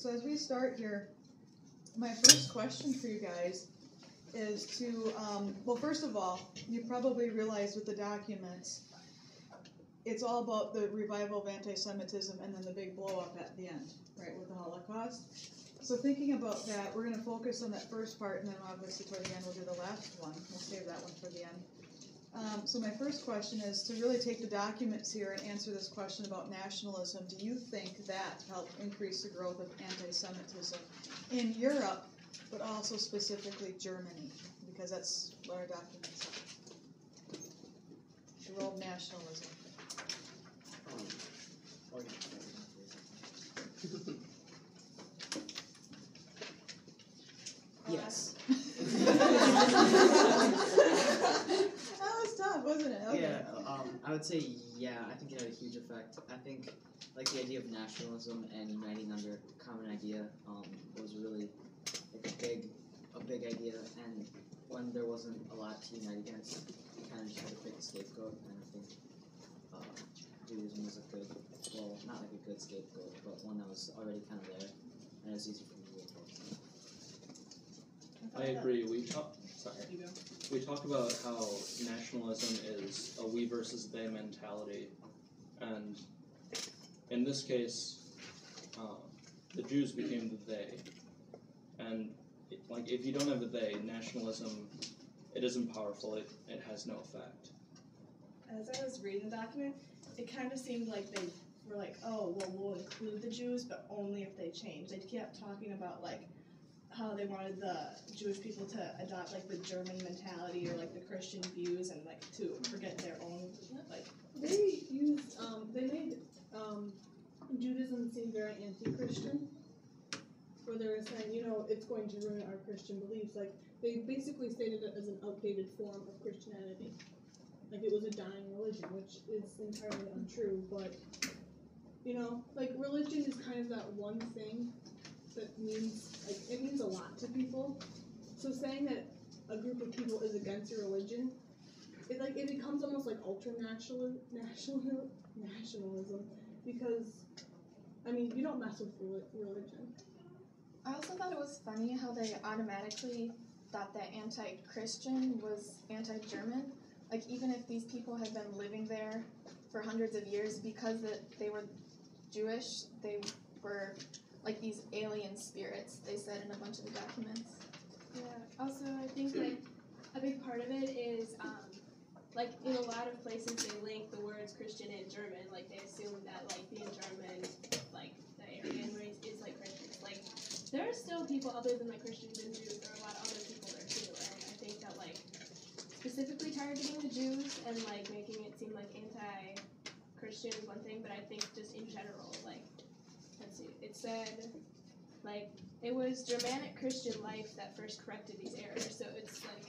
So as we start here, my first question for you guys is to, well, first of all, you probably realize with the documents, it's all about the revival of anti-Semitism and then the big blow-up at the end, right, with the Holocaust. So thinking about that, we're going to focus on that first part, and then obviously toward the end we'll do the last one. We'll save that one for the end. So my first question is to really take the documents here and answer this question about nationalism. Do you think that helped increase the growth of anti-Semitism in Europe, but also specifically Germany? Because that's what our documents are. The role of nationalism. Yes. That was tough, wasn't it? Okay. Yeah, I would say, yeah, I think it had a huge effect. I think, like, the idea of nationalism and uniting under a common idea was really, like, a big idea, and when there wasn't a lot to unite against, you kind of just had to pick a scapegoat, and I think Judaism was a good, well, not like a good scapegoat, but one that was already kind of there, and it was easy for me to approach. I agree. We talk about how nationalism is a we versus they mentality, and in this case, the Jews became the they, and like if you don't have a they, nationalism, it isn't powerful. It has no effect. As I was reading the document, it kind of seemed like they were like, oh, well, we'll include the Jews, but only if they change. They kept talking about like how they wanted the Jewish people to adopt like the German mentality or like the Christian views and like to forget their own like. They used they made Judaism seem very anti-Christian, where they were saying, you know, it's going to ruin our Christian beliefs. Like they basically stated it as an outdated form of Christianity, like it was a dying religion, which is entirely untrue. But you know, like religion is kind of that one thing that means, like, it means a lot to people. So saying that a group of people is against your religion, it becomes almost like ultra-nationalism, because, I mean, you don't mess with religion. I also thought it was funny how they automatically thought that anti-Christian was anti-German. Like, even if these people had been living there for hundreds of years, because they were Jewish, they were like these alien spirits, they said in a bunch of the documents. Yeah, also I think like a big part of it is like in a lot of places they link the words Christian and German, like they assume that like being German, like the Aryan race is like Christians. Like there are still people other than like Christians and Jews, there are a lot of other people there too, and I think that like specifically targeting the Jews and like making it seem like anti-Christian is one thing, but I think just in general, like it said, like, it was Germanic Christian life that first corrected these errors. So it's, like,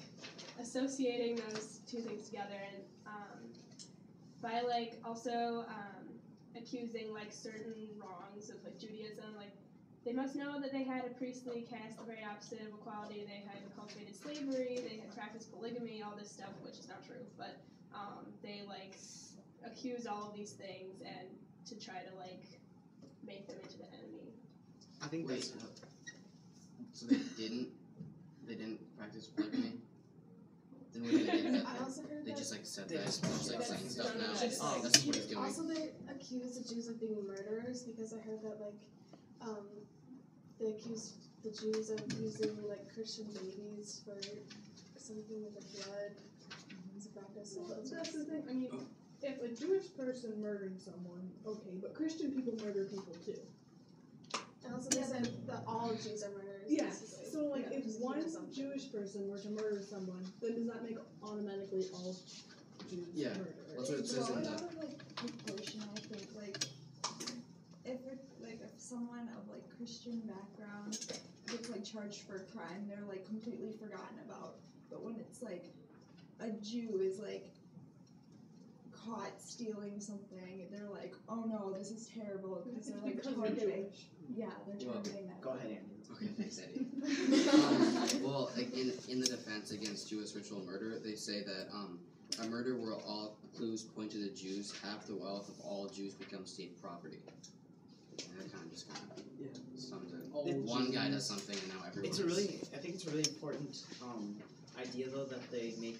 associating those two things together. And by, like, also accusing, like, certain wrongs of, like, Judaism. Like, they must know that they had a priestly caste, the very opposite of equality. They had cultivated slavery. They had practiced polygamy, all this stuff, which is not true. But they, like, accuse all of these things and to try to, like, make them into the enemy. I think that's so they didn't practice polygamy. Then what did they do? I also heard They that just like said that, just like saying stuff now. just, That's what he's doing. Also, they accuse the Jews of being murderers because I heard that like they accused the Jews of using like Christian babies for something with the blood as a practice. Well, that's the thing. I mean, if a Jewish person murdered someone, okay, but Christian people murder people too. And also they said that all Jews are murderers. Yes. Basically. So like if one Jewish person were to murder someone, then does that make automatically all Jews murderers? That's what it says in the. Like proportional, I think. Like if someone of like Christian background gets like charged for a crime, they're like completely forgotten about. But when it's like a Jew is like caught stealing something, they're like, oh no, this is terrible because they're like targeting. Yeah, they're targeting that. Go ahead, Andy. Okay, thanks, Eddie. Well, like in the defense against Jewish ritual murder, they say that a murder where all clues point to the Jews, half the wealth of all Jews become state property. And that kind of just sums it. one guy does something and now everyone. I think it's a really important idea though that they make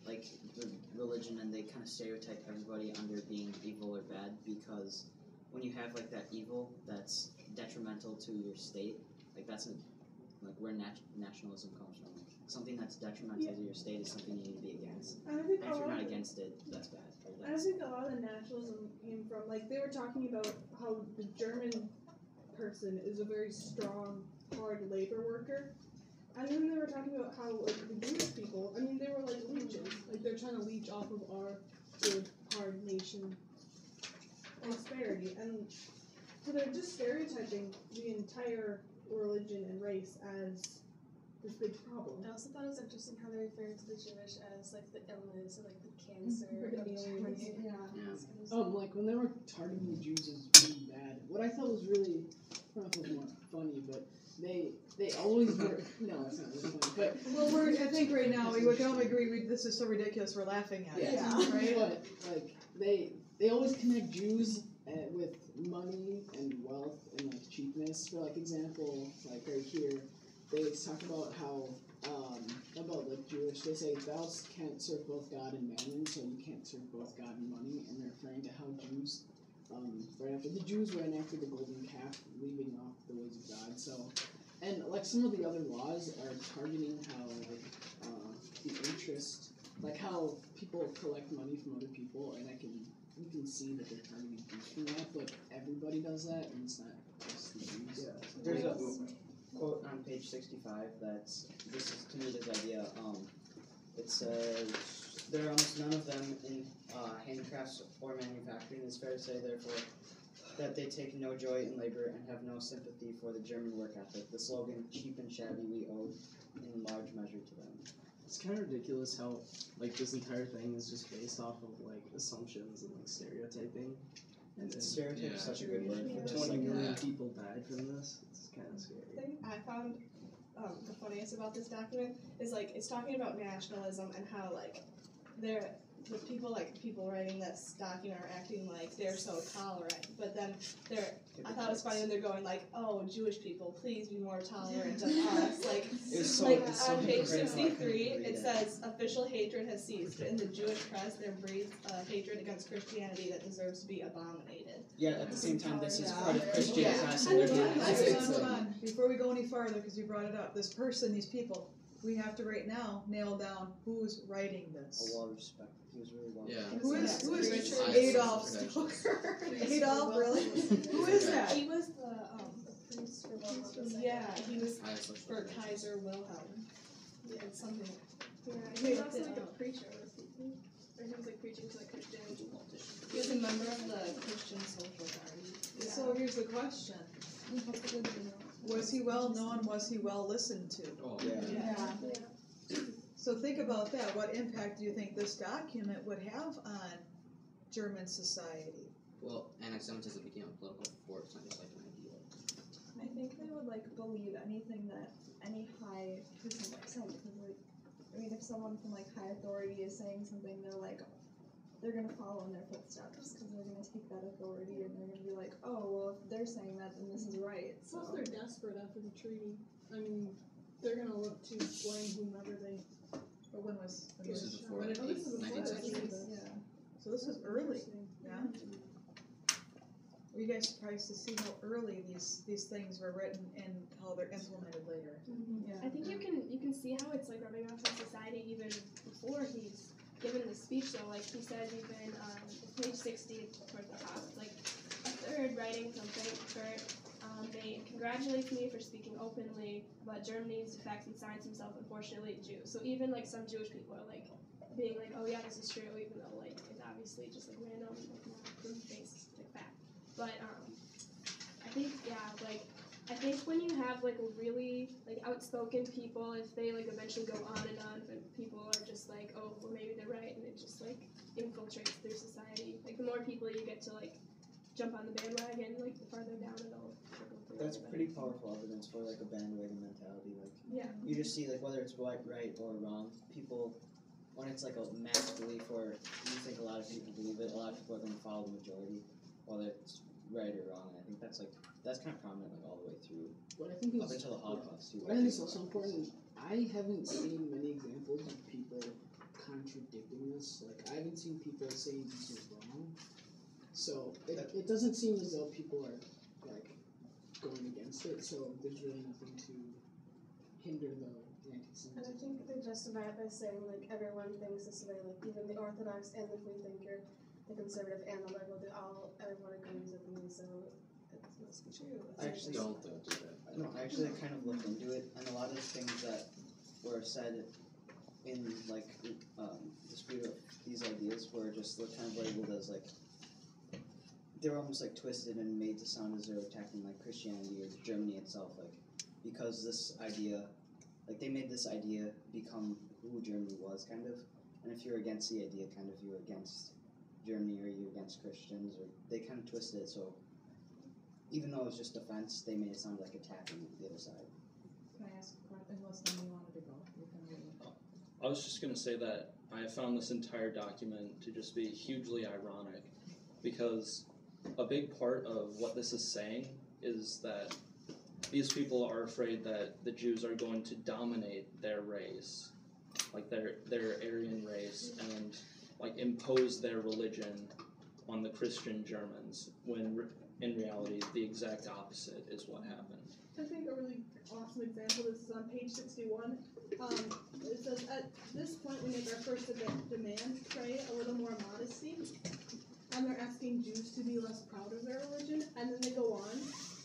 like the religion and they kind of stereotype everybody under being evil or bad, because when you have like that evil that's detrimental to your state, like that's like where nationalism comes from. Something that's detrimental to your state is something you need to be against. And I think And if you're not against it, that's bad. I think a lot of the nationalism came from, like, they were talking about how the German person is a very strong, hard labor worker. And then they were talking about how, like, the Jewish people, I mean, they were like leeches. Like, they're trying to leech off of our good, hard nation prosperity. And so they're just stereotyping the entire religion and race as this big problem. I also thought it was interesting how they referred to the Jewish as like the illness or like the cancer of Germany. Like when they were targeting the Jews as being bad, what I thought was really, I don't know if it was more funny, but they always were. No, it's not really funny. But well, I think right now we can all agree this is so ridiculous we're laughing at it. Yeah. Right. But like they always connect Jews with money and wealth and like cheapness. For like example, like right here, they talk about how about like Jewish. They say thou can't serve both God and mammon, so you can't serve both God and money, and they're referring to how Jews. The Jews ran after the golden calf, leaving off the ways of God. So, and like some of the other laws are targeting how like the interest, like how people collect money from other people, and you can see that they're targeting Jews from that. But everybody does that, and it's not just the Jews. Yeah. There's a quote on page 65 this is to me this idea. It says there are almost none of them in handicrafts or manufacturing. It's fair to say, therefore, that they take no joy in labor and have no sympathy for the German work ethic. The slogan, cheap and shabby, we owe in large measure to them. It's kind of ridiculous how, like, this entire thing is just based off of, like, assumptions and, like, stereotyping. And then, Stereotype is such a good word for this. 20 million people died from this. It's kind of scary. The thing I found the funniest about this document is, like, it's talking about nationalism and how, like, the people writing this document are acting like they're so tolerant, but then I thought it was funny when they're going like, oh, Jewish people, please be more tolerant of us. Like, on page 63, it says, official hatred has ceased, but in the Jewish press there breeds hatred against Christianity that deserves to be abominated. Yeah, at the same time, this is part of Christian press. Hold on. Before we go any farther, because you brought it up, this person, these people, we have to right now nail down who's writing this. A lot of respect. He was really well. Yeah. Who is Adolf Stoker? Adolf, really? Who is that? He was the priest for Wilhelm. Yeah, he was for Kaiser Wilhelm. Yeah, it's something. Yeah, he was also like a preacher, or he was like preaching to like Christian politicians. He was a member of the Christian Social Party. Yeah. So here's the question. Was he well known? Was he well listened to? Oh, Yeah. So think about that. What impact do you think this document would have on German society? Well, anti-Semitism became a political force, not just like an idea. I think they would like believe anything that any high person like said, because like, I mean, if someone from like high authority is saying something, they're gonna follow in their footsteps because they're gonna take that authority and they're gonna be like, oh, well, if they're saying that, then this is right. So. Plus, they're desperate after the treaty. I mean, they're gonna look to blame whomever they. But when was This is before when the did this is before 19th the century. treaty. Yeah. So this was early. Yeah. Were you guys surprised to see how early these things were written and how they're implemented later? Yeah. I think you can see how it's like rubbing off on society even before he's given the speech. Though, like he says, even page 60 towards the top, like a third writing from Frankfurt. They congratulate me for speaking openly about Germany's defects and signs himself unfortunately a Jew. So even like some Jewish people are like being like, oh yeah, this is true, even though like it's obviously just like random, like not proof-based like fact. But I think when you have like really like outspoken people, if they like eventually go on and on, but people are just like, oh well maybe they're right, and it just like infiltrates through society. Like the more people you get to like jump on the bandwagon, like the farther down it'll trickle through. That's pretty powerful evidence for like a bandwagon mentality. Like yeah. You just see like whether it's right or wrong, people when it's like a mass belief or you think a lot of people believe it, a lot of people are going to follow the majority, whether it's right or wrong. I think that's kind of prominent like all the way through What I think up is until the Holocaust too. what I think is also important. I haven't seen many examples of people contradicting this. Like I haven't seen people saying this is wrong. So it doesn't seem as though people are like going against it. So there's really nothing to hinder the anti-Semitism. And I think they justify it by saying like everyone thinks this way, like even the Orthodox and the free thinker, the conservative and the liberal, everyone agrees with me, so it must be true. Actually, Don't do that. No, actually, I kind of looked into it, and a lot of the things that were said in dispute of these ideas were just kind of labeled as like they were almost like twisted and made to sound as they were attacking like Christianity or Germany itself, like because this idea, like they made this idea become who Germany was kind of, and if you're against the idea, kind of you're against Germany or you're against Christians, or they kind of twisted it so. Even though it was just defense, they made it sound like attacking the other side. Can I ask a question? Unless then you wanted to go. You can I was just going to say that I found this entire document to just be hugely ironic because a big part of what this is saying is that these people are afraid that the Jews are going to dominate their race, like their Aryan race, and like impose their religion on the Christian Germans when in reality the exact opposite is what happened. I think a really awesome example of this is on page 61. It says, at this point we make our first demand, pray a little more modesty. And they're asking Jews to be less proud of their religion. And then they go on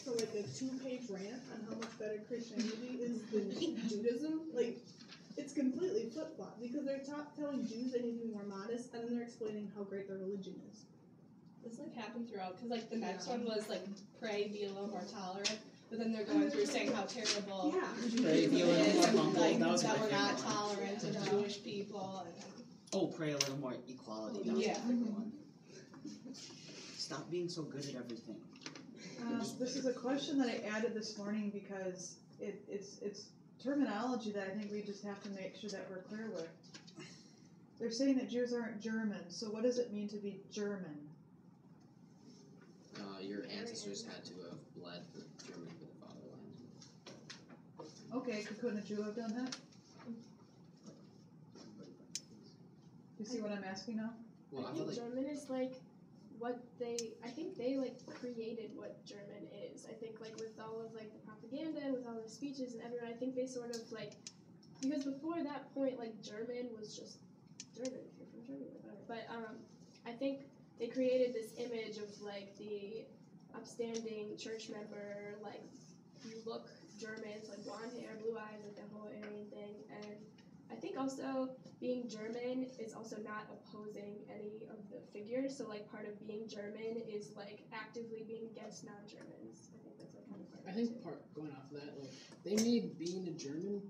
for like a 2-page rant on how much better Christianity is than Judaism. Like, it's completely flip-flop because they're telling Jews they need to be more modest, and then they're explaining how great their religion is. This like happened throughout because like the next one was like pray, be a little more tolerant, but then they're going through saying how terrible Pray, be a Judaism little is more and humble. like That was that my we're not favorite one. tolerant of Jewish people. And, Oh, pray a little more equality. That was Yeah. my favorite one. Stop being so good at everything. This is a question that I added this morning because it's terminology that I think we just have to make sure that we're clear with. They're saying that Jews aren't German, so what does it mean to be German? Your ancestors had to have bled for Germany for the fatherland. Okay, couldn't a Jew have done that? You see what I'm asking now? Well, I think German is like I think they like created what German is. I think like with all of like the propaganda and with all the speeches and everyone, I think they sort of like, because before that point like German was just German, if you're from Germany or whatever. But I think they created this image of like the upstanding church member, like you look German, so like blonde hair, blue eyes, like the whole Aryan thing. And I think also being German is also not opposing any of the figures. So like part of being German is like actively being against non-Germans. I think that's like kind of part of I it think too. going off of that, like they made being a German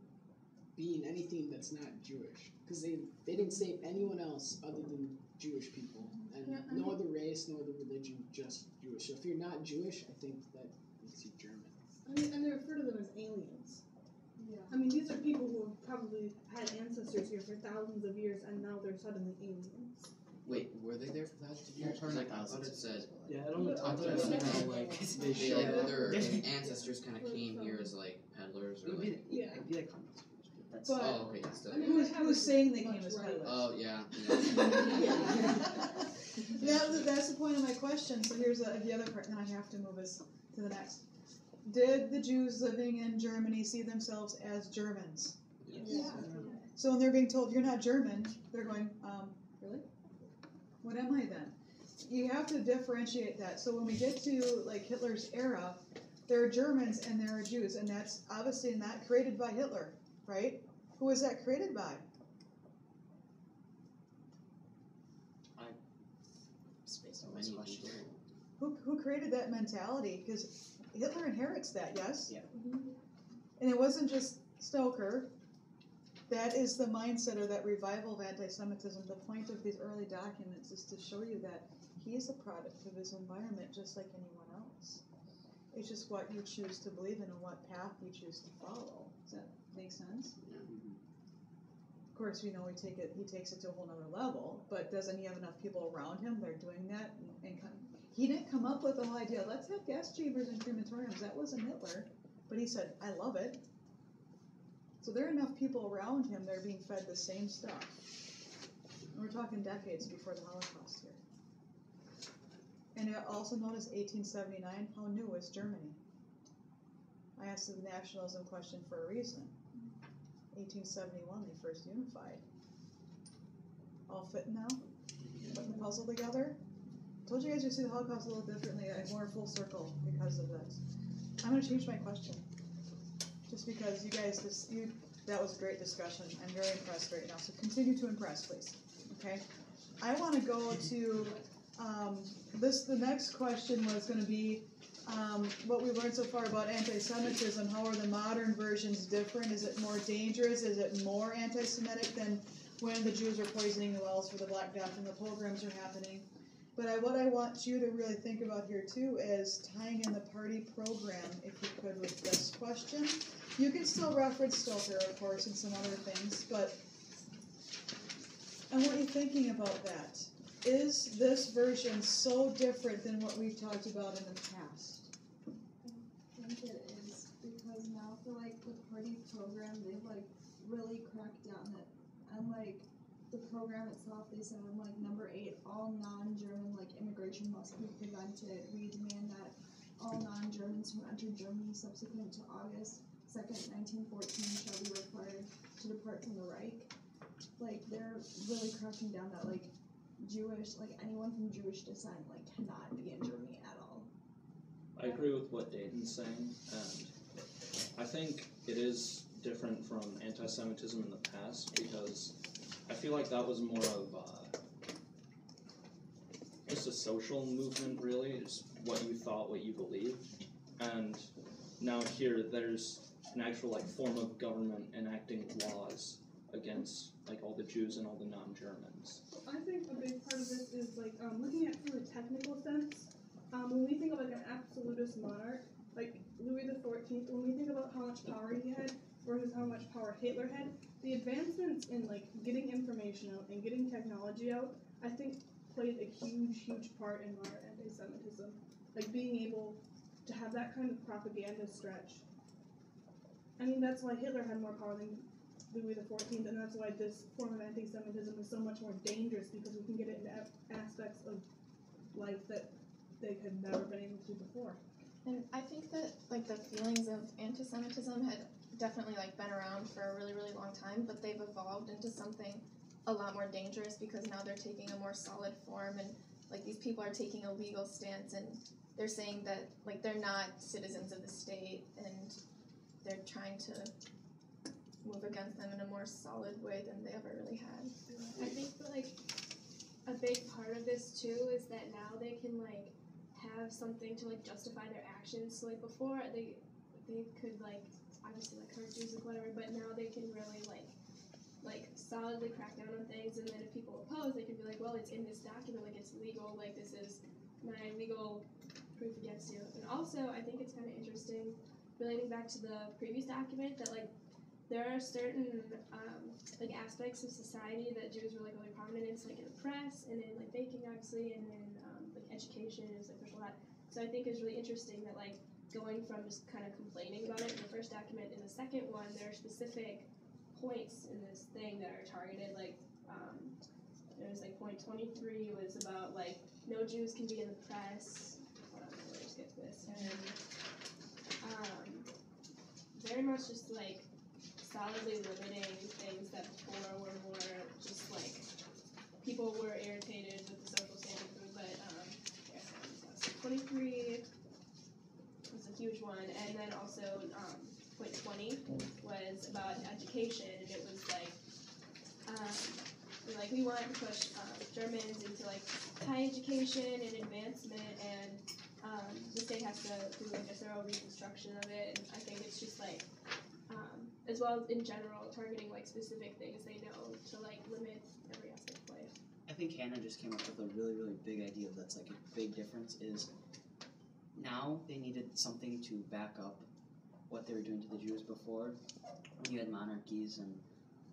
being anything that's not Jewish, because they didn't save anyone else other than Jewish people, and no other race, no other religion, just Jewish. So if you're not Jewish, I think that makes you German. I mean, and they refer to them as aliens. Yeah. I mean, these are people who have probably had ancestors here for thousands of years, and now they're suddenly aliens. Wait, were they there for thousands of years? Well, Like, I thought it said. Yeah, it only I talked thought it about said how how like they they like showed their ancestors kind of came here as like peddlers It or would be, like. Yeah. it'd be like convicts. That's But- Oh, okay, yeah, still. I mean, Who's saying they came as Right. peddlers? Oh, yeah. That's the point of my question. So here's the other part, and then I have to move us to the next. Did the Jews living in Germany see themselves as Germans? Yes. So when they're being told you're not German, they're going, really? What am I then? You have to differentiate that. So when we get to like Hitler's era, there are Germans and there are Jews, and that's obviously not created by Hitler, right? Who was that created by? Space on Many this question. people. Who created that mentality? Because Hitler inherits that, yes? Yeah. And it wasn't just Stoker. That is the mindset or that revival of anti-Semitism. The point of these early documents is to show you that he is a product of his environment just like anyone else. It's just what you choose to believe in and what path you choose to follow. Does that make sense? Yeah. Of course, we know he takes it to a whole nother level, but doesn't he have enough people around him that are doing that? And He didn't come up with the whole idea, let's have gas chambers and crematoriums. That wasn't Hitler. But he said, I love it. So there are enough people around him that are being fed the same stuff. And we're talking decades before the Holocaust here. And also known as 1879, how new was Germany? I asked the nationalism question for a reason. 1871, they first unified. All fit now? Putting the puzzle together? Told you guys you'd see the Holocaust a little differently. I'm more full circle because of this. I'm going to change my question. Just because you guys, that was a great discussion. I'm very impressed right now. So continue to impress, please. Okay? I want to go to the next question was going to be what we learned so far about anti-Semitism. How are the modern versions different? Is it more dangerous? Is it more anti-Semitic than when the Jews were poisoning the wells for the Black Death and the pogroms are happening? But what I want you to really think about here too is tying in the party program, if you could, with this question. You can still reference Stoker, of course, and some other things, but I want you thinking about that. Is this version so different than what we've talked about in the past? I think it is, because now for like the party program, they've like really cracked down it. And like the program itself, they said on like number 8, all non-German like immigration must be prevented. We demand that all non-Germans who entered Germany subsequent to August 2nd, 1914 shall be required to depart from the Reich. Like they're really cracking down that like Jewish, like anyone from Jewish descent like cannot be in Germany at all. I agree with what Dayton's saying, and I think it is different from anti-Semitism in the past because I feel like that was more of just a social movement, really. It's what you thought, what you believed. And now here, there's an actual like form of government enacting laws against like all the Jews and all the non-Germans. I think a big part of this is like looking at it from a technical sense. When we think of like an absolutist monarch, like Louis XIV, when we think about how much power he had versus how much power Hitler had, the advancements in like getting information out and getting technology out, I think played a huge, huge part in modern anti-Semitism. Like being able to have that kind of propaganda stretch. I mean, that's why Hitler had more power than Louis XIV, and that's why this form of anti-Semitism is so much more dangerous because we can get into aspects of life that they had never been able to before. And I think that like the feelings of anti-Semitism had definitely like been around for a really, really long time, but they've evolved into something a lot more dangerous because now they're taking a more solid form, and like these people are taking a legal stance, and they're saying that like they're not citizens of the state, and they're trying to move against them in a more solid way than they ever really had. I think that like a big part of this too is that now they can like have something to like justify their actions. So like before they could like obviously like hurt Jews and whatever, but now they can really like solidly crack down on things, and then if people oppose, they can be like, well, it's in this document, like it's legal, like this is my legal proof against you. And also I think it's kind of interesting relating back to the previous document that like there are certain like aspects of society that Jews were like really prominent in, so, like in the press and in like baking obviously, and then like education is like there's a lot. So I think it's really interesting that like going from just kind of complaining about it in the first document, in the second one there are specific points in this thing that are targeted. Like there's like point 23 was about like no Jews can be in the press. Hold on, let me just get to this. And very much just like solidly limiting things that before were more just like people were irritated with the social standard food, but 23 was a huge one, and then also point 20 was about education, and it was like we want to push Germans into like high education and advancement, and the state has to do like a thorough reconstruction of it, and I think it's just like as well as in general targeting like specific things they know to like limit every aspect of life. I think Hannah just came up with a really, really big idea that's like a big difference is now they needed something to back up what they were doing to the Jews before. When you had monarchies and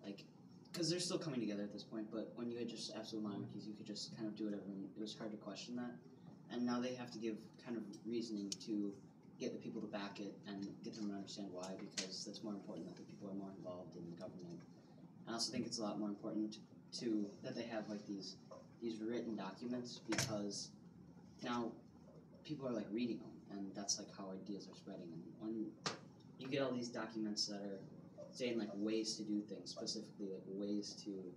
like, because they're still coming together at this point, but when you had just absolute monarchies, you could just kind of do whatever, and it was hard to question that. and now they have to give kind of reasoning to get the people to back it and get them to understand why, because that's more important that the people are more involved in the government. I also think it's a lot more important that they have like these written documents, because now people are like reading them, and that's like how ideas are spreading. And when you get all these documents that are saying like ways to do things, specifically like ways to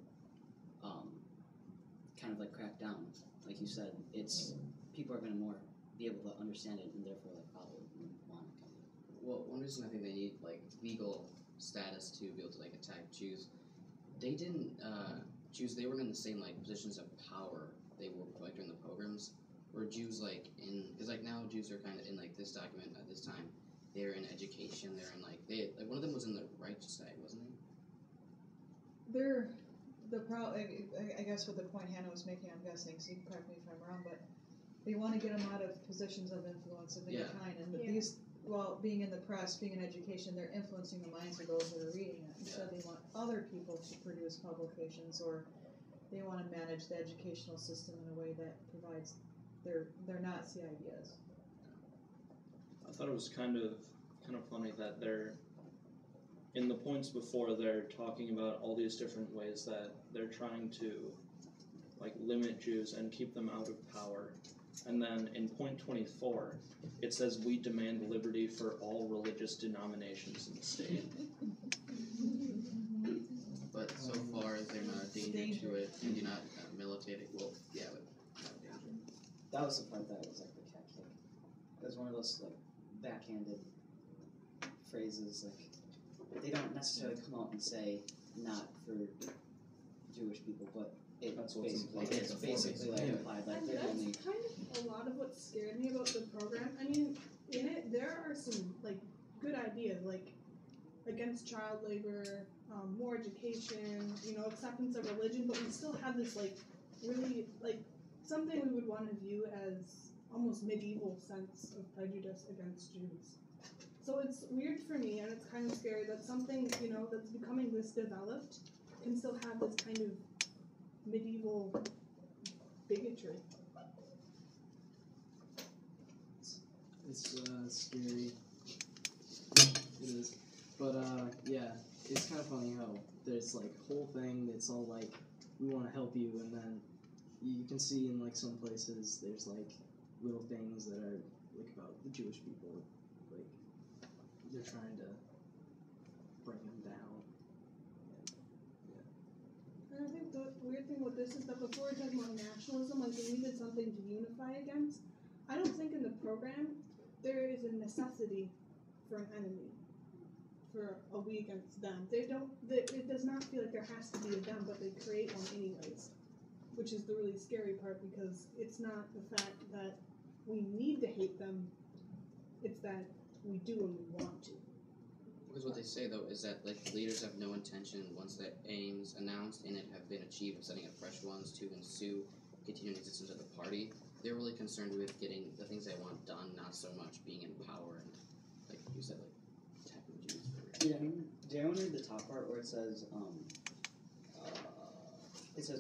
kind of like crack down, like you said, it's people are going to more be able to understand it and therefore like follow it and want it. Well, one reason I think they need like legal status to be able to like attack Jews, they didn't Jews, they weren't in the same like positions of power they were like during the pogroms, where Jews like in, because like now Jews are kind of in like this document at this time, they're in education, they're in like one of them was in the righteous side, wasn't he? I guess what the point Hannah was making, I'm guessing, so you can correct me if I'm wrong, but they want to get them out of positions of influence of any kind, and these, well, being in the press, being in education, they're influencing the minds of those that are reading it. Instead, they want other people to produce publications, or they want to manage the educational system in a way that provides their Nazi ideas. I thought it was kind of funny that they're in the points before, they're talking about all these different ways that they're trying to like limit Jews and keep them out of power. And then in point 24, it says, "We demand liberty for all religious denominations in the state." But so far as they're not a danger to it and do not militate it, well, yeah, but not a danger. That was the part that was like the cat kick. It was one of those like backhanded phrases, like they don't necessarily come out and say not for Jewish people, but it's basically like implied, like they're only. That's kind of a lot of what scared me about the program. I mean, in it there are some like good ideas, like against child labor, more education, acceptance of religion, but we still have this like really like something we would want to view as almost medieval sense of prejudice against Jews. So it's weird for me, and it's kind of scary that something that's becoming this developed can still have this kind of medieval bigotry. It's scary. It is. But yeah, it's kind of funny how there's like a whole thing that's all like, we want to help you, and then you can see in like some places there's like little things that are like about the Jewish people, like they're trying to bring them down. And I think the weird thing with this is that before we're talking about nationalism, like we needed something to unify against. I don't think in the program there is a necessity for an enemy, for a we against them. They don't. It does not feel like there has to be a them, but they create one anyways, which is the really scary part, because it's not the fact that we need to hate them; it's that we do and we want to. Because what they say though is that like the leaders have no intention, once the aims announced and it have been achieved, of setting up fresh ones to ensue continuing existence of the party. They're really concerned with getting the things they want done, not so much being in power and, like you said, like attacking Jews. Did anyone read the top part where it says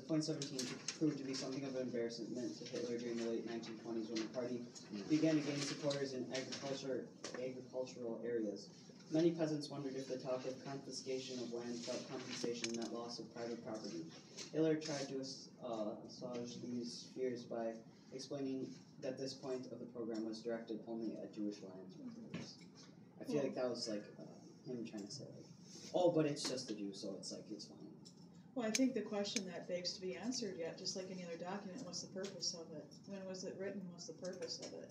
point 17 proved to be something of an embarrassment to Hitler during the late 1920s when the party began to gain supporters in agricultural areas. Many peasants wondered if the talk of confiscation of land without compensation meant loss of private property. Hitler tried to assuage these fears by explaining that this point of the program was directed only at Jewish lands. I feel like that was like him trying to say, like, oh, but it's just the Jews, so it's like, it's fine. Well, I think the question that begs to be answered yet, just like any other document, what's the purpose of it? When was it written? What's the purpose of it?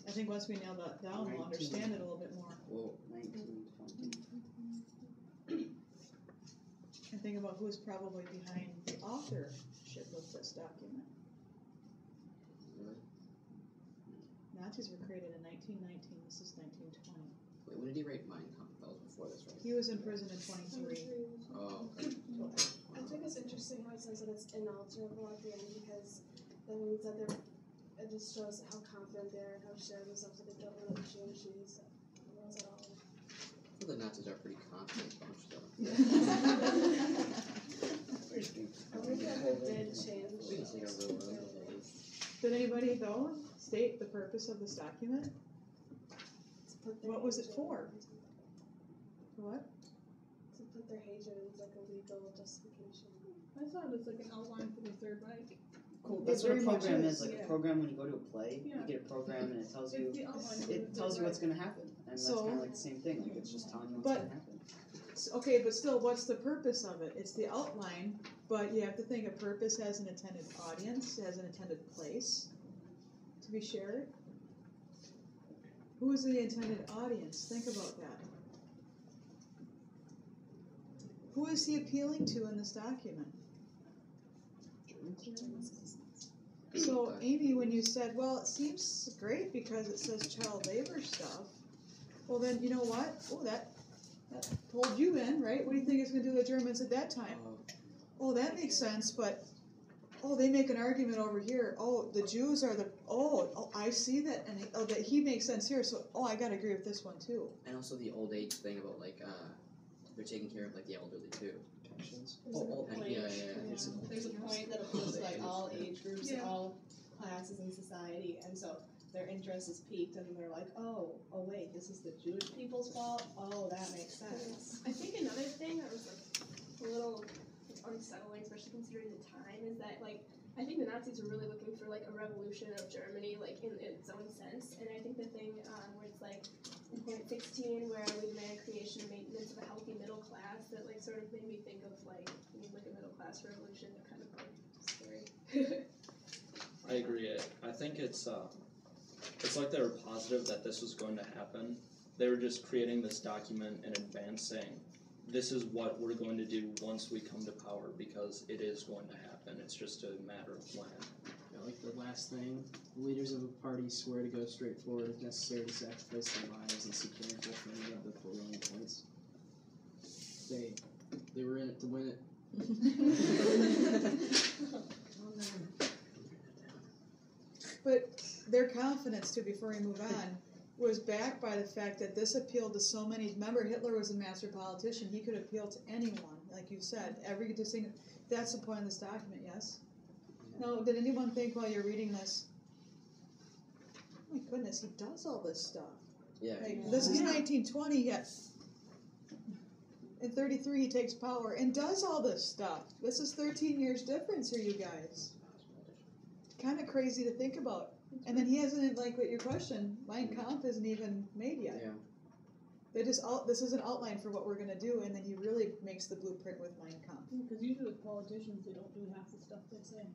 I think once we nail that down, we'll understand it a little bit more. Well, 1920. And think about who's probably behind the authorship of this document. Really? Nazis were created in 1919. This is 1920. Wait, when did he write Mein Kampf? That was before this, right? He was in prison in 23. Oh, okay. I think it's interesting how it says that it's inalterable at the end, because that means that it just shows how confident they are and how sure themselves that they don't want to change these rules at all. I feel the Nazis are a pretty confident bunch, though. I think that did change. It's like a real road. Did anybody though state the purpose of this document? What was it for? What? To put their hatred as like a legal justification. I thought it was like an outline for the Third Reich. Cool. That's what a very much program is, is. Like yeah. a program when you go to a play, Yeah. you get a program and it tells It's you the outline for the Third what's Reich. going to happen, and that's So- kind of like the same thing. Like it's just telling you what's But- going to happen. Okay, but still, what's the purpose of it? It's the outline, but you have to think a purpose has an intended audience, has an intended place to be shared. Who is the intended audience? Think about that. Who is he appealing to in this document? So, Amy, when you said, well, it seems great because it says child labor stuff, well then, you know what? Oh, that pulled you in, right? What do you think it's going to do to the Germans at that time? Oh, that makes sense, but, oh, they make an argument over here. Oh, the Jews are I see that, and that he makes sense here, so, I got to agree with this one too. And also the old age thing about like they're taking care of like the elderly too. Yeah. There's a point that appeals to like all age groups, all classes in society, and so their interest is piqued, and they're like, oh wait, this is the Jewish people's fault. Oh, that makes sense. I think another thing that was like a little unsettling, especially considering the time, is that like I think the Nazis were really looking for like a revolution of Germany, like in its own sense. And I think the thing where it's like in point 16, where we demand creation and maintenance of a healthy middle class, that like sort of made me think of like a middle class revolution. They're kind of like scary. I agree. I think it's like they were positive that this was going to happen. They were just creating this document in advance saying, this is what we're going to do once we come to power because it is going to happen. It's just a matter of when. Yeah, like the last thing, the leaders of a party swear to go straight forward if necessary to sacrifice their lives and secure fulfillment of the foregoing points. They were in it to win it. But their confidence, too, before we move on, was backed by the fact that this appealed to so many. Remember, Hitler was a master politician. He could appeal to anyone, like you said. That's the point of this document, yes? Now, did anyone think while you're reading this, oh my goodness, he does all this stuff. Yeah. Like, this is 1920, yet in 33 he takes power and does all this stuff. This is 13 years difference here, you guys. Kind of crazy to think about. And then he hasn't, like what your question, Mein Kampf isn't even made yet. Yeah. They just this is an outline for what we're going to do, and then he really makes the blueprint with Mein Kampf. Because usually with politicians, they don't do half the stuff they say.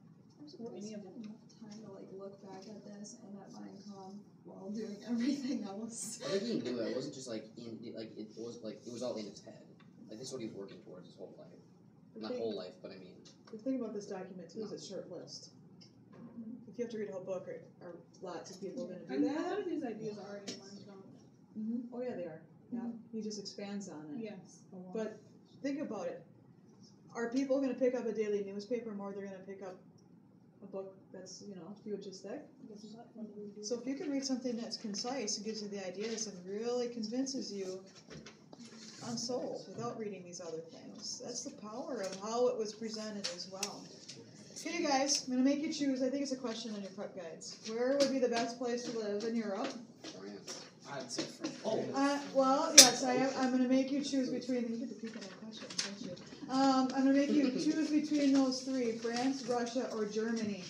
Or any of them. Enough time to like look back at this and at Mein Kampf while doing everything else. I think he knew that. It wasn't just like it was all in his head. Like this is what he was working towards his whole life. Not whole life, but I mean. The thing about this document too is it's short list. If you have to read a whole book, or lots of people going to do A lot that. of these ideas are already in Mein Kampf. Mm-hmm. Oh yeah, they are. Yeah, he just expands on it. Yes. A lot. But think about it. Are people going to pick up a daily newspaper more? They're going to pick up a book that's, a few inches thick. This is not one we do. So if you can read something that's concise and gives you the ideas and really convinces you, I'm sold, without reading these other things. That's the power of how it was presented as well. Okay, you guys, I'm going to make you choose. I think it's a question on your prep guides. Where would be the best place to live in Europe? France. I'd say France. Well, yes, I'm going to make you choose between. You get to pick that question, don't you? I'm going to make you choose between those three: France, Russia, or Germany.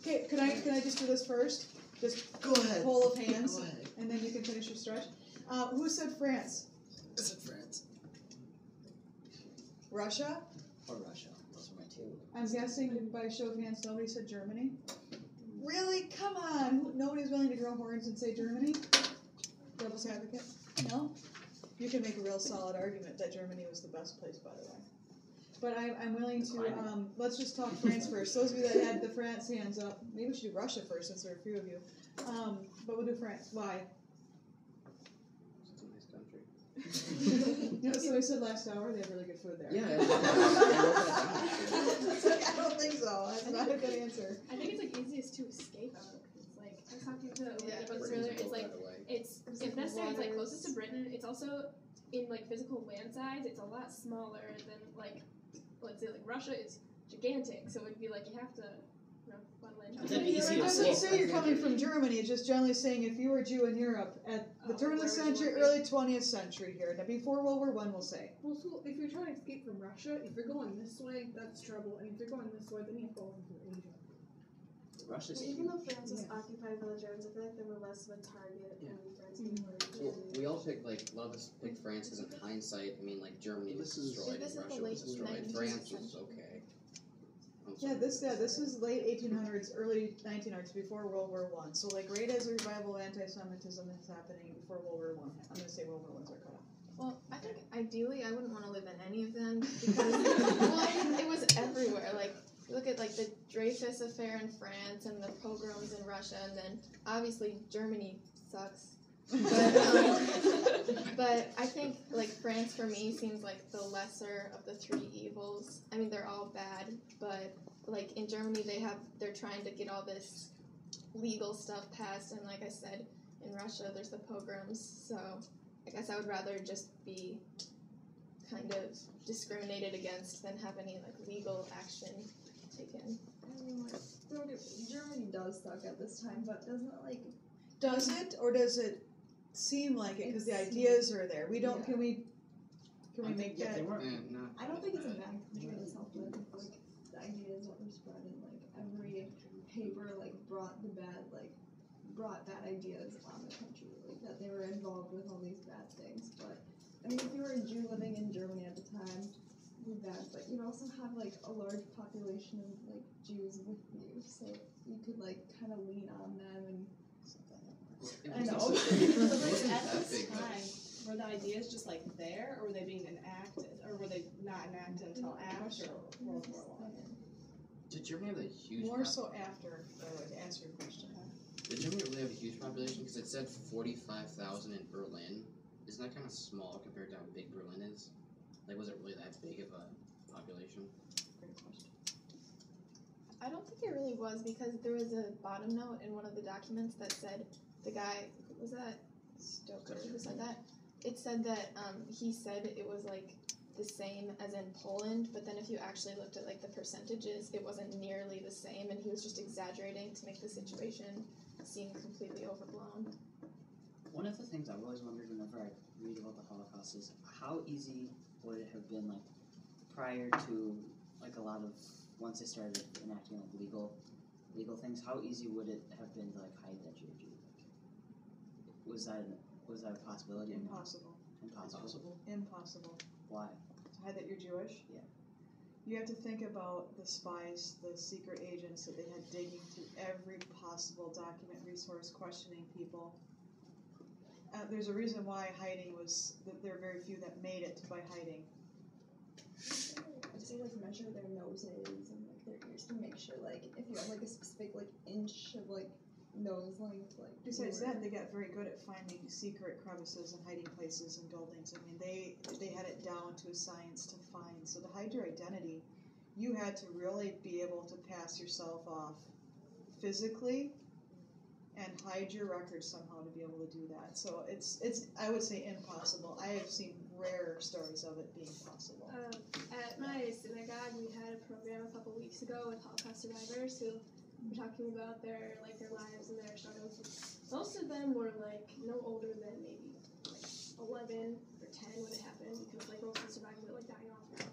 Okay, can I just do this first? Just Go ahead. poll of hands, Go ahead. and then you can finish your stretch. Who said France? I said France. Russia? Or Russia. Those are my two. I'm guessing by a show of hands, nobody said Germany. Really? Come on! Nobody's willing to grow horns and say Germany? Devil's advocate? No? You can make a real solid argument that Germany was the best place, by the way. But I'm willing to, let's just talk France first. Those of you that had the France hands up, maybe we should do Russia first since there are a few of you. But we'll do France. Why? It's a nice country. You know, somebody said last hour they have really good food there. Yeah. I don't think so. That's not a good answer. I think it's like easiest to escape out of. It's like I was talking to Elizabeth Britain's earlier. a It's boat, like by the way. it's if necessary, it's like closest to Britain. It's also in like physical land size. It's a lot smaller than like let's say like Russia is gigantic. So it'd be like you have to run But that'd be It easy to doesn't see. say you're coming from Germany. It's just generally saying if you were a Jew in Europe at the turn of the century, early 20th century here, now before World War I, we'll say. Well, so if you're trying to escape from Russia, if you're going this way, that's trouble, and if you're going this way, then you have to go through Asia. Russia's Even though France was occupied by the Germans, I feel like they were less of a target in France than Well, we all pick like a lot of us pick France because in hindsight, I mean like Germany was destroyed This and is the Russia was late destroyed. 19th France was century. okay. Yeah, this is late 1800s, early 1900s, before World War I. So like right as the revival of anti-Semitism is happening before World War I. I'm gonna say World War I's are cut off. Well, I think ideally I wouldn't want to live in any of them because one, it was everywhere. Like look at like the Dreyfus affair in France and the pogroms in Russia, and then obviously Germany sucks. But I think like France for me seems like the lesser of the three evils. I mean they're all bad, but like in Germany they're trying to get all this legal stuff passed, and like I said, in Russia there's the pogroms. So I guess I would rather just be kind of discriminated against than have any like legal action taken. I mean, like, Germany does suck at this time, but doesn't it, like... Does it, or does it seem like it? Because the ideas are there. We don't. Yeah. Can we make that? They weren't. No. I don't think it's a bad country to help with, like, the ideas that were spread in, like, every paper, like, brought bad ideas on the country, like, that they were involved with all these bad things, but, I mean, if you were a Jew living in Germany at the time, it would be bad, but you'd also have, like, a large population of, like, Jews with you, so you could, like, kind of lean on them and... It I know. wasn't But at that this big though. time, were the ideas just like there, or were they being enacted, or were they not enacted until after World War I? Did Germany have a huge? More so after, to answer your question. Did Germany really have a huge population? Because it said 45,000 in Berlin. Isn't that kind of small compared to how big Berlin is? Like, was it really that big of a population? Great question. I don't think it really was because there was a bottom note in one of the documents that said the guy, was that Stoker who said that? It said that he said it was like the same as in Poland, but then if you actually looked at like the percentages, it wasn't nearly the same, and he was just exaggerating to make the situation seem completely overblown. One of the things I've always wondered whenever I read about the Holocaust is how easy would it have been, like, prior to, like, a lot of, once they started enacting, like, legal things, how easy would it have been to, like, hide that you're a Jew? Was that a possibility? Impossible. Impossible? Impossible. Why? To hide that you're Jewish? Yeah. You have to think about the spies, the secret agents that they had digging through every possible document, resource, questioning people. There's a reason why hiding was, that there are very few that made it by hiding. I'd say, like, measure their noses and, like, their ears to make sure, like, if you have, like, a specific, like, inch of, like, nose length, like... Besides that, they got very good at finding secret crevices and hiding places in buildings. I mean, they had it down to a science to find. So to hide your identity, you had to really be able to pass yourself off physically and hide your record somehow to be able to do that. So it's I would say impossible. I have seen rare stories of it being possible. At my synagogue, we had a program a couple weeks ago with Holocaust survivors who were talking about their lives and their struggles. Most of them were like no older than maybe like 11 or 10 when it happened, because like most of the survivors were like dying off now.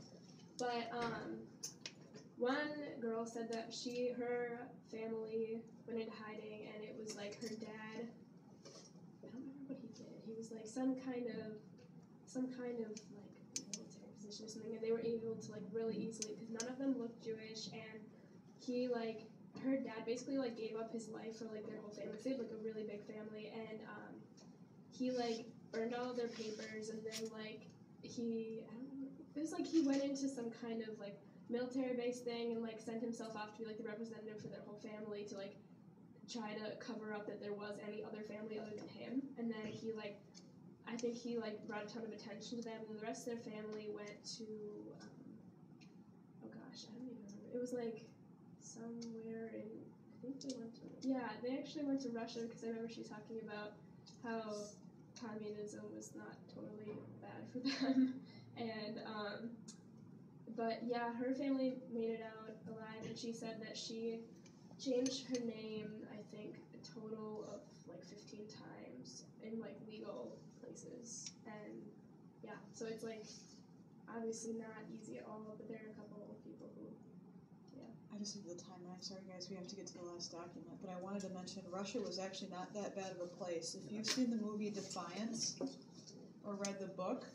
But one girl said that her family went into hiding, and it was like her dad, I don't remember what he did. He was like some kind of like military position or something, and they were able to like really easily, because none of them looked Jewish, and he like, her dad basically like gave up his life for like their whole family. They had like a really big family, and he like burned all of their papers, and then like I don't know, it was like he went into some kind of like military-based thing and like sent himself off to be like the representative for their whole family to like try to cover up that there was any other family other than him. And then he like, I think he like brought a ton of attention to them, and the rest of their family went to oh gosh, I don't even remember. It was like somewhere in, I think they actually went to Russia, because I remember she talking about how communism was not totally bad for them. And but yeah, her family made it out alive, and she said that she changed her name, I think, a total of like 15 times in like legal places. And yeah, so it's like obviously not easy at all, but there are a couple of people who, I just have the time, and I'm sorry guys, we have to get to the last document, but I wanted to mention Russia was actually not that bad of a place. If you've seen the movie Defiance, or read the book,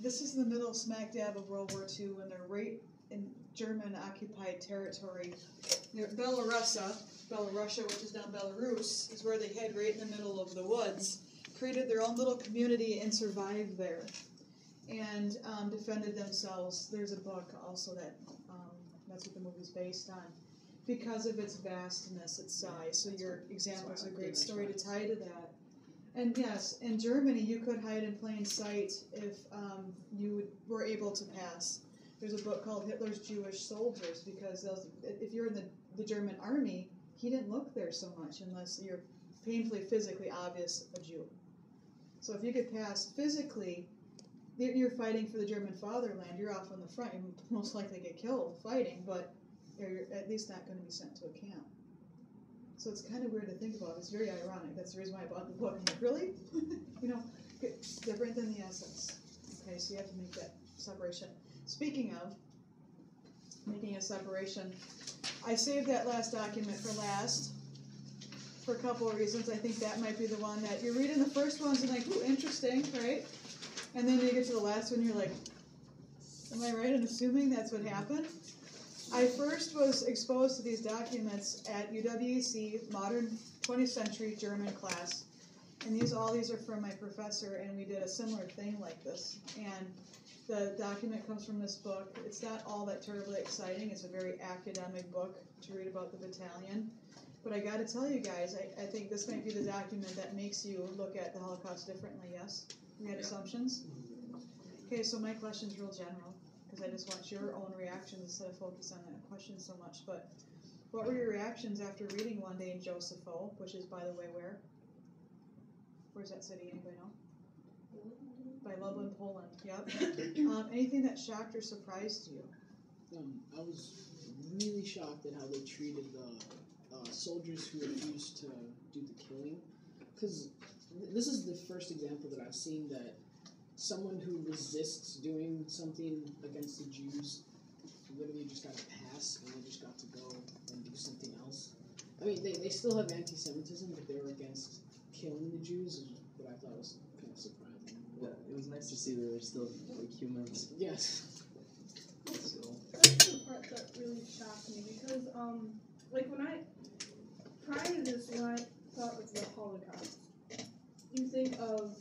this is the middle smack dab of World War II, and they're right in German-occupied territory. Russia, which is now Belarus, is where they hid right in the middle of the woods, created their own little community and survived there, and defended themselves. There's a book also that that's what the movie's based on, because of its vastness, its size. So your example is a great story to tie to that. And yes, in Germany, you could hide in plain sight if you were able to pass. There's a book called Hitler's Jewish Soldiers, because if you're in the German army, he didn't look there so much unless you're painfully, physically obvious a Jew. So if you could pass physically, you're fighting for the German fatherland, you're off on the front, you most likely get killed fighting, but you're at least not going to be sent to a camp. So it's kind of weird to think about. It's very ironic. That's the reason why I bought the book. I'm like, really? It's different than the SS. Okay, so you have to make that separation. Speaking of making a separation, I saved that last document for last for a couple of reasons. I think that might be the one that you're reading the first ones and like, ooh, interesting, right? And then you get to the last one, you're like, am I right in assuming that's what happened? I first was exposed to these documents at UWEC Modern 20th Century German class, and all these are from my professor, and we did a similar thing like this. And the document comes from this book. It's not all that terribly exciting. It's a very academic book to read about the battalion. But I got to tell you guys, I think this might be the document that makes you look at the Holocaust differently, yes? We had assumptions? Okay, so my question's real general, because I just want your own reactions instead of focus on that question so much. But what were your reactions after reading One Day in Josepho, which is, by the way, where? Where's that city? Anybody know? By Lublin, Poland. Yep. Anything that shocked or surprised you? I was really shocked at how they treated the soldiers who refused to do the killing, because this is the first example that I've seen that someone who resists doing something against the Jews literally just got a pass and they just got to go and do something else. I mean, they still have anti-Semitism, but they were against killing the Jews, is what I thought was kind of surprising. Yeah, it was nice to see that they're still like humans. Yes. So. That's the part that really shocked me, because like prior to this, when I thought of the Holocaust, you think of,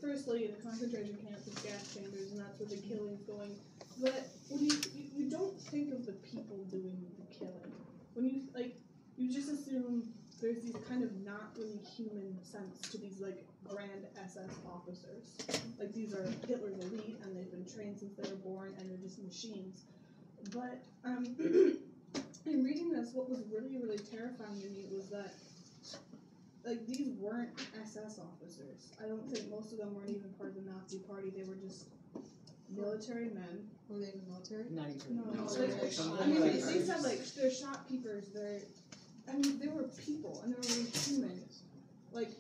firstly the concentration camps and gas chambers, and that's where the killing's going. But when you don't think of the people doing the killing. When you just assume there's these kind of not really human sense to these like grand SS officers. Like these are Hitler's elite, and they've been trained since they were born, and they're just machines. But in reading this, what was really, really terrifying to me was that like these weren't SS officers. I don't think most of them weren't even part of the Nazi Party. They were just military men. Were they in the military? Not even. No, they said like they're shopkeepers. They were people, and they were really human, like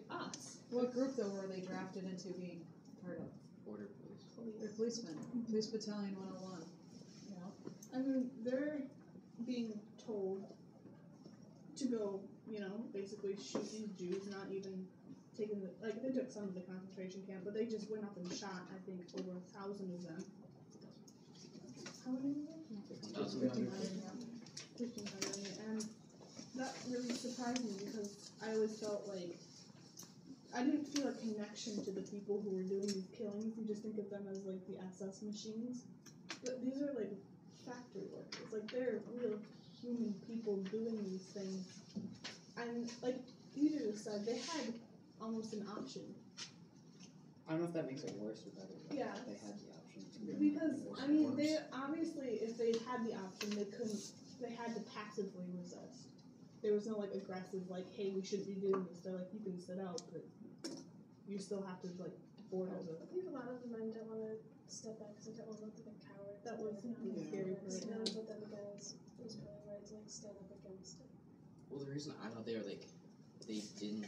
us. What group though were they drafted into being part of? Border police. They're policemen. Police Battalion 101. I mean, they're being told to go, basically shoot these Jews, not even taking they took some of the concentration camp, but they just went up and shot, I think, over 1,000 of them. How many of them? 1,500. And that really surprised me, because I always felt like I didn't feel a connection to the people who were doing these killings. You just think of them as like the SS machines. But these are like factory workers. Like they're real human people doing these things. And like you just said, they had almost an option. I don't know if that makes it worse or better. But Yeah. They had the option. Because they obviously, if they had the option, they had to passively resist. There was no like aggressive, like, hey, we shouldn't be doing this. They're like, you can sit out, but you still have to like borders of I think a lot of the men don't want to step back because they don't want to look like a coward. That was Yeah. scary for So, them. but then again, it was probably right to like stand up against it. Well, the reason I thought they didn't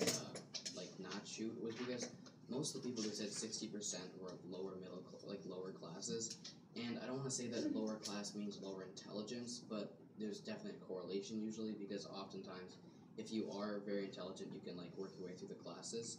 not shoot was because most of the people they said 60% were of lower classes, and I don't want to say that lower class means lower intelligence, but there's definitely a correlation usually because oftentimes if you are very intelligent, you can work your way through the classes,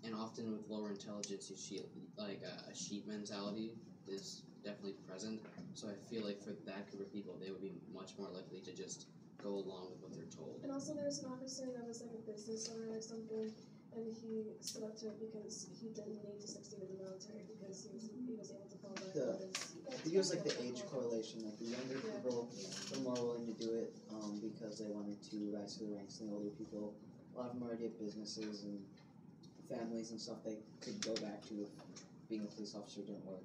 and often with lower intelligence, you see a sheep mentality is definitely present. So I feel like for that group of people, they would be much more likely to just go along with what they're told. And also, there's an officer that was like a business owner or something, and he stood up to it because he didn't need to succeed in the military because he was able to fall back The- on his. I think it was the age correlation. The younger people were more willing to do it because they wanted to rise through the ranks than the older people. A lot of them already had businesses and families and stuff they could go back to if being a police officer didn't work.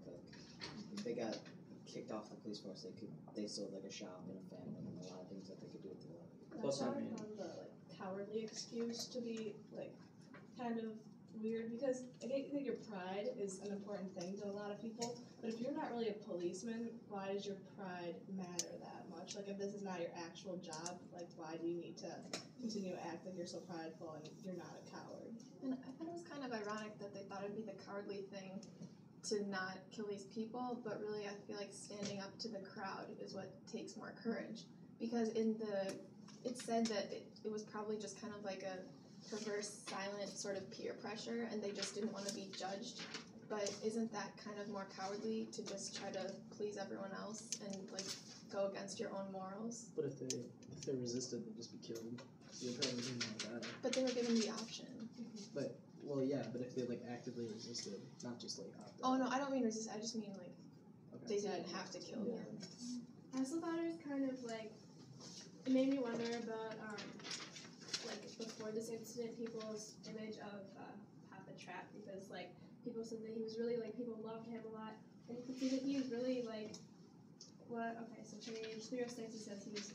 If they got kicked off the police force, they still had a shop and a family and a lot of things that they could do with their life. Plus, I I mean, found the cowardly excuse to be kind of weird because I think your pride is an important thing to a lot of people. But if you're not really a policeman, why does your pride matter that much? If this is not your actual job, why do you need to continue to act like you're so prideful and you're not a coward? And I thought it was kind of ironic that they thought it'd be the cowardly thing to not kill these people, but really I feel like standing up to the crowd is what takes more courage. Because it said that it was probably just kind of like a perverse, silent sort of peer pressure, and they just didn't want to be judged. But isn't that kind of more cowardly to just try to please everyone else and go against your own morals? But if they resisted, they'd just be killed. So they probably didn't want that. But they were given the option. Well, yeah, but if they actively resisted, not just opted Oh out. no, I don't mean resist. I just mean Okay. they didn't have to kill Yeah. them. I also thought it was kind of it made me wonder about before this incident, people's image of Papa Trap, because people said that he was really people loved him a lot, and you could see that he was really so page 306 it says he was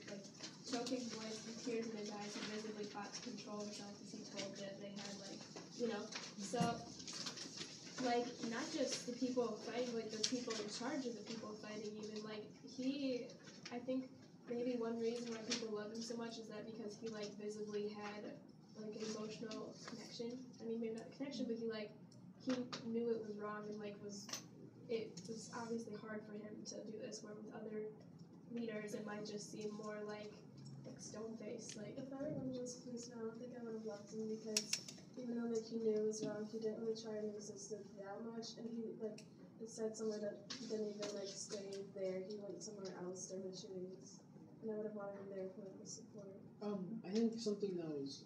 choking boys with tears in his eyes. He visibly fought to control himself as he told that they had so not just the people fighting, the people in charge of the people fighting even I think maybe one reason why people love him so much is that because he visibly had an emotional connection. I mean maybe not a connection, but he knew it was wrong and it was obviously hard for him to do this, where with other leaders it might just seem more stone faced. If I remember this policeman, I don't think I would have loved him because even though he knew it was wrong, he didn't really try and resist it that much, and he it said somewhere that he didn't even stay there. He went somewhere else during the shootings, and I would have wanted him there for the support. I think something that was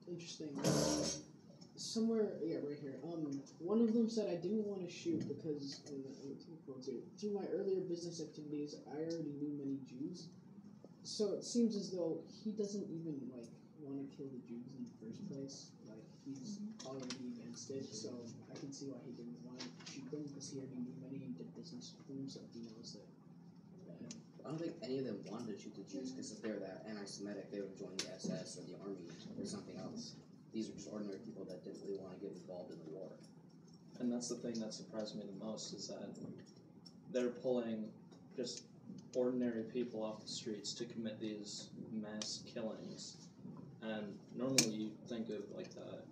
interesting. Somewhere, right here. One of them said, "I didn't want to shoot because through my earlier business activities, I already knew many Jews. So it seems as though he doesn't even want to kill the Jews in the first place. He's already against it. So I can see why he didn't want to shoot them because he already knew many and did business with them. So he knows that." I don't think any of them wanted to shoot the Jews because if they were that anti-Semitic, they would have joined the SS or the army or something else. These are just ordinary people that didn't really want to get involved in the war. and that's the thing that surprised me the most is that they're pulling just ordinary people off the streets to commit these mass killings. And normally you think of the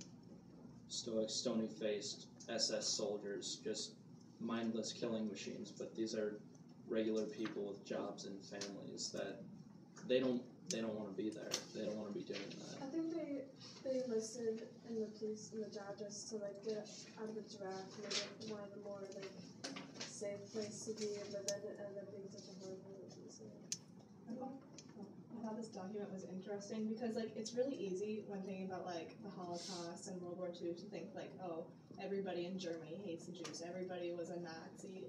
stoic, stony-faced SS soldiers, just mindless killing machines, but these are regular people with jobs and families that they don't want to be there. They don't want to be doing that. I think they listed in the job just to get out of the draft, make it one of the more safe place to be and live in, and end up being such a horrible place. I thought this document was interesting because it's really easy when thinking about the Holocaust and World War II to think oh, everybody in Germany hates the Jews, everybody was a Nazi,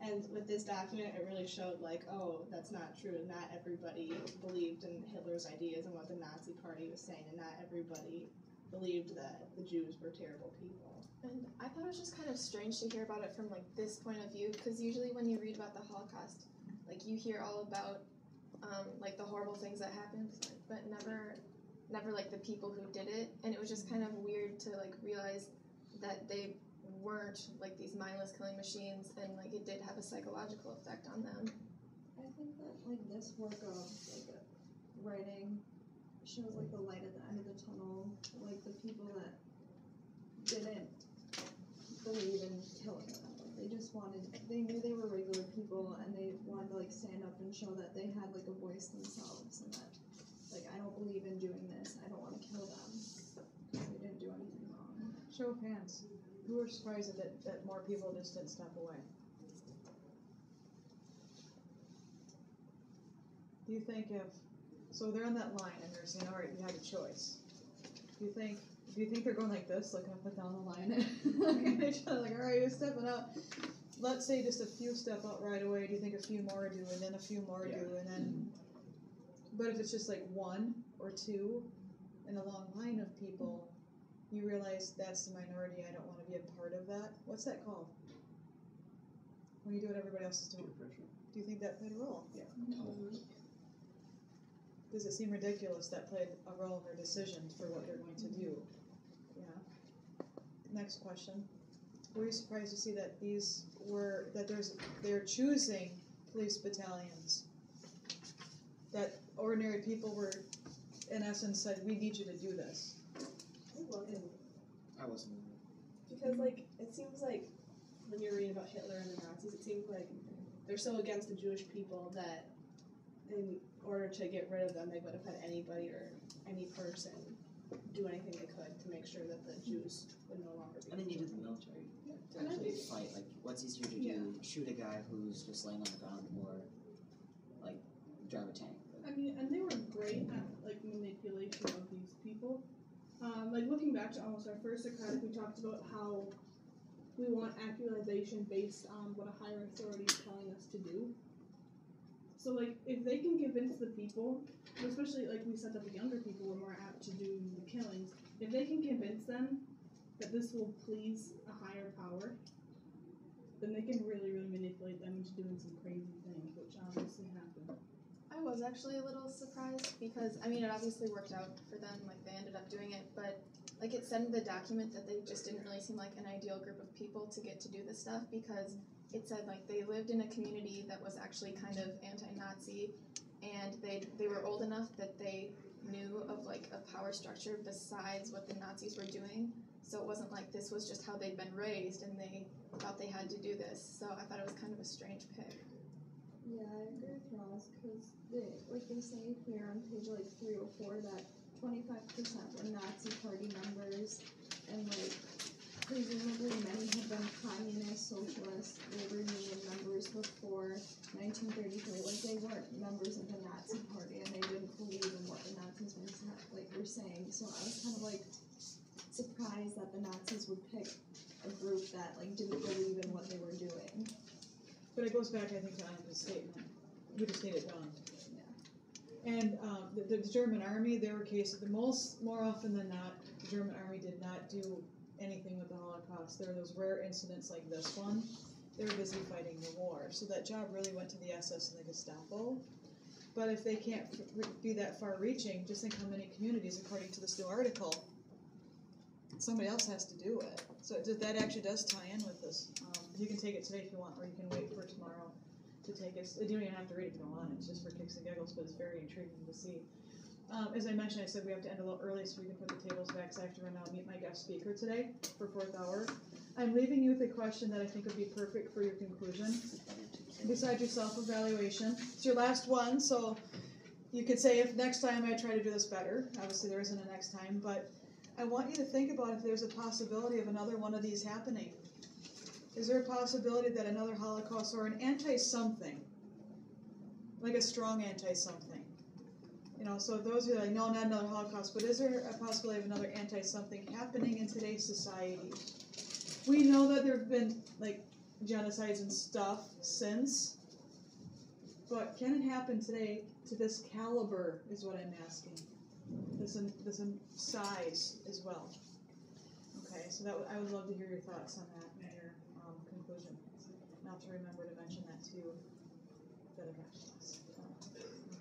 and with this document it really showed oh, that's not true. Not everybody believed in Hitler's ideas and what the Nazi Party was saying, and not everybody believed that the Jews were terrible people. And I thought it was just kind of strange to hear about it from this point of view, because usually when you read about the Holocaust, you hear all about the horrible things that happened, but never the people who did it. And it was just kind of weird to realize that they weren't like these mindless killing machines, and like it did have a psychological effect on them. I think that like this work of like writing shows like the light at the end of the tunnel, like the people that didn't believe in killing them. They just wanted, they knew they were regular people and they wanted to like stand up and show that they had like a voice themselves and that like I don't believe in doing this, I don't want to kill them because they didn't do anything wrong. Show of hands. Who were surprised that more people just didn't step away? Do you think so they're on that line and they're saying, all right, you have a choice. Do you think they're going like this, looking up and down the line, looking at each other like, all right, you're stepping out. Let's say just a few step out right away. Do you think a few more do, and then a few more do, and then? But if it's just like one or two in a long line of people, you realize that's the minority. I don't want to be a part of that. What's that called? When you do what everybody else is doing. Do you think that played a role? Yeah. Does it seem ridiculous that played a role in their decisions for what they're going to do? Yeah. Next question. Were you surprised to see that they're choosing police battalions? That ordinary people were, in essence, said, we need you to do this. I wasn't. Because, like, it seems like when you're reading about Hitler and the Nazis, it seems like they're so against the Jewish people that in order to get rid of them, they would have had anybody or any person do anything they could to make sure that the Jews would no longer be. And they needed the military to actually fight. Like, what's easier to do? Shoot a guy who's just laying on the ground, or like drive a tank? I mean, and they were great at like manipulation of these people. Like looking back to almost our first Socratic, we talked about how we want actualization based on what a higher authority is telling us to do. So like if they can convince the people, especially like we said that the younger people were more apt to do the killings, if they can convince them that this will please a higher power, then they can really, really manipulate them into doing some crazy things, which obviously happened. I was actually a little surprised because, I mean, it obviously worked out for them, like they ended up doing it, but like it said in the document that they just didn't really seem like an ideal group of people to get to do this stuff because it said like they lived in a community that was actually kind of anti-Nazi and they were old enough that they knew of like a power structure besides what the Nazis were doing. So it wasn't like this was just how they'd been raised and they thought they had to do this. So I thought it was kind of a strange pick. Yeah, I agree with Ross because they say here on page like 304 that 25% were Nazi party members and like presumably many had been communist, socialist, labor union members before 1933. Like they weren't members of the Nazi party and they didn't believe in what the Nazis were saying. So I was kind of like surprised that the Nazis would pick a group that like didn't believe in what they were doing. But it goes back, I think, to Anna's statement. We just need it done. Yeah. And the German army, there were cases, more often than not, the German army did not do anything with the Holocaust. There were those rare incidents like this one. They were busy fighting the war. So that job really went to the SS and the Gestapo. But if they can't be that far-reaching, just think how many communities, according to this new article, somebody else has to do it. So that actually does tie in with this. You can take it today if you want, or you can wait for tomorrow to take it. You don't even have to read it if you don't want it. It's just for kicks and giggles, but it's very intriguing to see. As I mentioned, I said we have to end a little early so we can put the tables back, so I have to run out and meet my guest speaker today for 4th hour. I'm leaving you with a question that I think would be perfect for your conclusion. Besides your self-evaluation, it's your last one, so you could say if next time I try to do this better. Obviously there isn't a next time, but I want you to think about if there's a possibility of another one of these happening. Is there a possibility that another Holocaust or an anti-something, like a strong anti-something? You know, so those who are like, no, not another Holocaust, but is there a possibility of another anti-something happening in today's society? We know that there have been, like, genocides and stuff since, but can it happen today to this caliber is what I'm asking. This size as well. Okay, so I would love to hear your thoughts on that and your conclusion. And I'll have to remember to mention that to the other guys.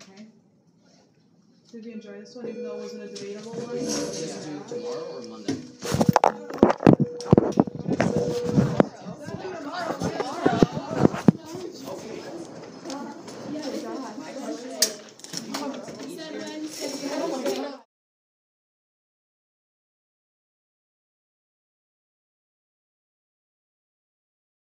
Okay. Did you enjoy this one, even though it wasn't a debatable one? Yeah. Tomorrow or Monday?